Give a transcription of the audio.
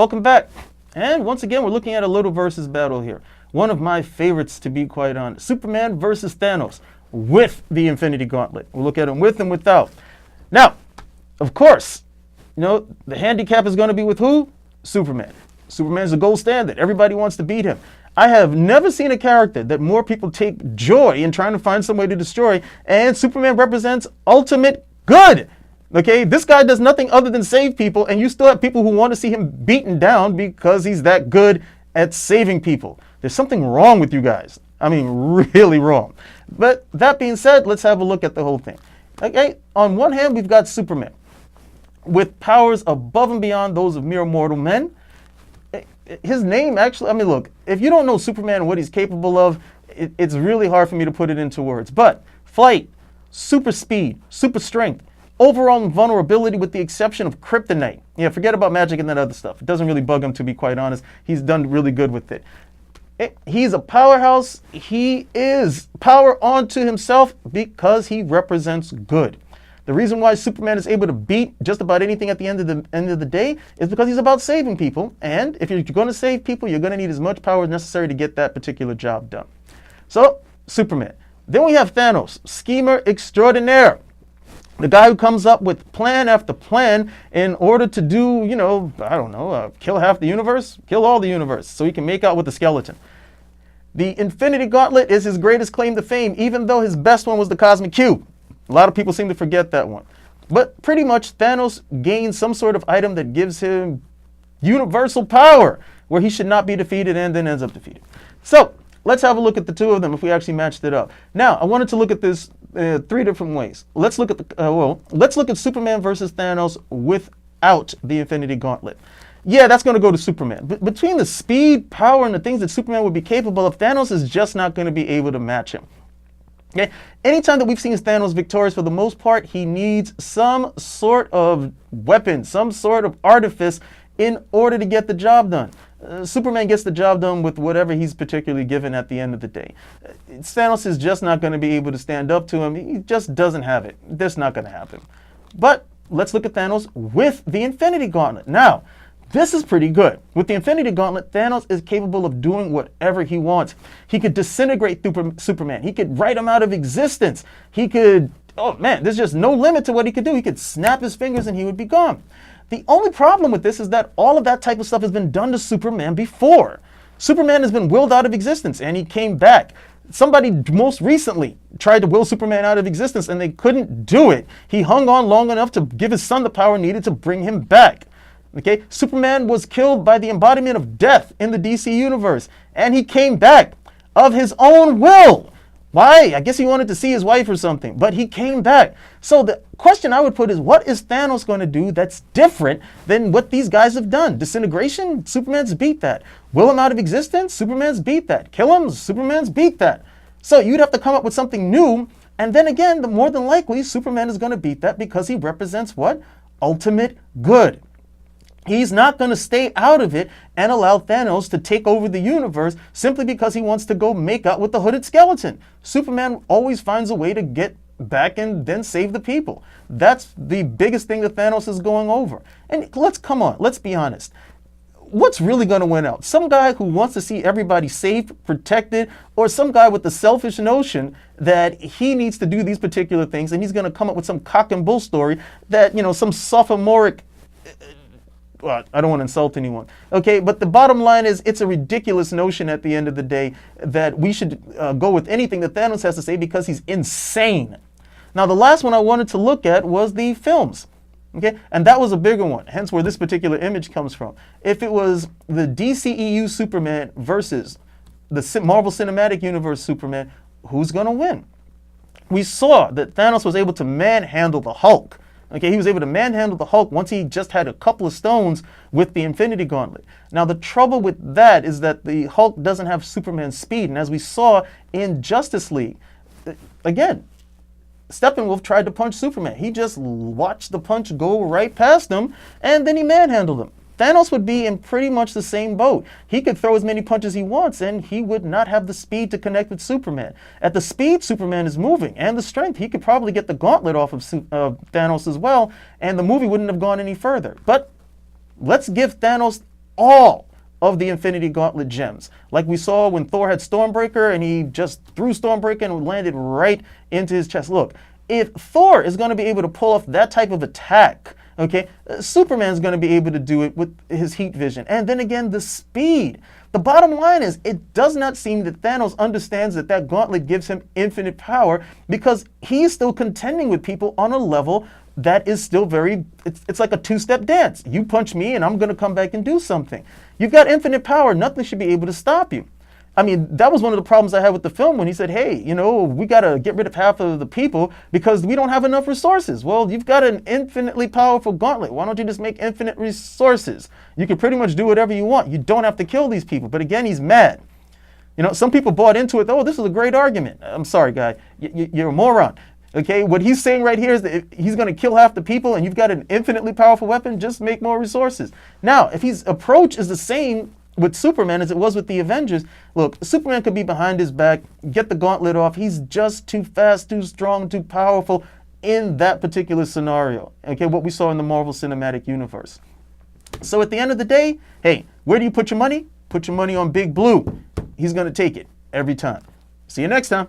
Welcome back. And once again, we're looking at a little versus battle here. One of my favorites, to be quite honest. Superman versus Thanos with the Infinity Gauntlet. We'll look at them with and without. Now, of course, the handicap is going to be with who? Superman. Superman's the gold standard. Everybody wants to beat him. I have never seen a character that more people take joy in trying to find some way to destroy, and Superman represents ultimate good. Okay, this guy does nothing other than save people, and you still have people who want to see him beaten down because he's that good at saving people. There's something wrong with you guys. I mean, really wrong. But that being said, let's have a look at the whole thing. Okay, on one hand, we've got Superman with powers above and beyond those of mere mortal men. His name actually, I mean, look, if you don't know Superman and what he's capable of, it's really hard for me to put it into words. But flight, super speed, super strength, overall invulnerability with the exception of kryptonite. Yeah, forget about magic and that other stuff. It doesn't really bug him, to be quite honest. He's done really good with it. He's a powerhouse. He is power onto himself because he represents good. The reason why Superman is able to beat just about anything at the end of the day is because he's about saving people. And if you're going to save people, you're going to need as much power as necessary to get that particular job done. So, Superman. Then we have Thanos, schemer extraordinaire. The guy who comes up with plan after plan in order to do, kill half the universe, kill all the universe, so he can make out with the skeleton. The Infinity Gauntlet is his greatest claim to fame, even though his best one was the Cosmic Cube. A lot of people seem to forget that one. But pretty much Thanos gains some sort of item that gives him universal power, where he should not be defeated and then ends up defeated. So, let's have a look at the two of them if we actually matched it up. Now, I wanted to look at this three different ways. Let's look at Superman versus Thanos without the Infinity Gauntlet. Yeah, that's going to go to Superman. But between the speed, power, and the things that Superman would be capable of, Thanos is just not going to be able to match him. Okay? Anytime that we've seen Thanos victorious, for the most part, he needs some sort of weapon, some sort of artifice in order to get the job done. Superman gets the job done with whatever he's particularly given at the end of the day. Thanos is just not going to be able to stand up to him. He just doesn't have it. That's not going to happen. But let's look at Thanos with the Infinity Gauntlet. Now, this is pretty good. With the Infinity Gauntlet, Thanos is capable of doing whatever he wants. He could disintegrate Superman. He could write him out of existence. He could, oh man, there's just no limit to what he could do. He could snap his fingers and he would be gone. The only problem with this is that all of that type of stuff has been done to Superman before. Superman has been willed out of existence and he came back. Somebody most recently tried to will Superman out of existence and they couldn't do it. He hung on long enough to give his son the power needed to bring him back. Okay, Superman was killed by the embodiment of death in the DC universe and he came back of his own will. Why? I guess he wanted to see his wife or something, but he came back. So the question I would put is, what is Thanos going to do that's different than what these guys have done? Disintegration? Superman's beat that. Will him out of existence? Superman's beat that. Kill him? Superman's beat that. So you'd have to come up with something new, and then again, more than likely, Superman is going to beat that because he represents what? Ultimate good. He's not going to stay out of it and allow Thanos to take over the universe simply because he wants to go make out with the hooded skeleton. Superman always finds a way to get back and then save the people. That's the biggest thing that Thanos is going over. And let's be honest. What's really going to win out? Some guy who wants to see everybody safe, protected, or some guy with the selfish notion that he needs to do these particular things and he's going to come up with some cock and bull story that, some sophomoric... Well, I don't want to insult anyone. Okay, but the bottom line is it's a ridiculous notion at the end of the day that we should go with anything that Thanos has to say because he's insane. Now, the last one I wanted to look at was the films. Okay, and that was a bigger one, hence where this particular image comes from. If it was the DCEU Superman versus the Marvel Cinematic Universe Superman, who's going to win? We saw that Thanos was able to manhandle the Hulk. Okay, he was able to manhandle the Hulk once he just had a couple of stones with the Infinity Gauntlet. Now, the trouble with that is that the Hulk doesn't have Superman's speed. And as we saw in Justice League, again, Steppenwolf tried to punch Superman. He just watched the punch go right past him, and then he manhandled him. Thanos would be in pretty much the same boat. He could throw as many punches he wants, and he would not have the speed to connect with Superman. At the speed Superman is moving, and the strength, he could probably get the gauntlet off of Thanos as well, and the movie wouldn't have gone any further. But let's give Thanos all of the Infinity Gauntlet gems. Like we saw when Thor had Stormbreaker and he just threw Stormbreaker and landed right into his chest. Look, if Thor is going to be able to pull off that type of attack, okay, Superman's going to be able to do it with his heat vision. And then again, the speed. The bottom line is, it does not seem that Thanos understands that that gauntlet gives him infinite power, because he's still contending with people on a level that is still very, it's like a two-step dance. You punch me and I'm going to come back and do something. You've got infinite power. Nothing should be able to stop you. I mean, that was one of the problems I had with the film when he said, hey, you know, we got to get rid of half of the people because we don't have enough resources. Well, you've got an infinitely powerful gauntlet. Why don't you just make infinite resources? You can pretty much do whatever you want. You don't have to kill these people. But again, he's mad. You know, some people bought into it. Oh, this is a great argument. I'm sorry, guy. You're a moron. Okay, what he's saying right here is that if he's going to kill half the people and you've got an infinitely powerful weapon, just make more resources. Now, if his approach is the same with Superman as it was with the Avengers, look, Superman could be behind his back, get the gauntlet off. He's just too fast, too strong, too powerful in that particular scenario. Okay, what we saw in the Marvel Cinematic Universe. So at the end of the day, hey, where do you put your money? Put your money on Big Blue. He's going to take it every time. See you next time.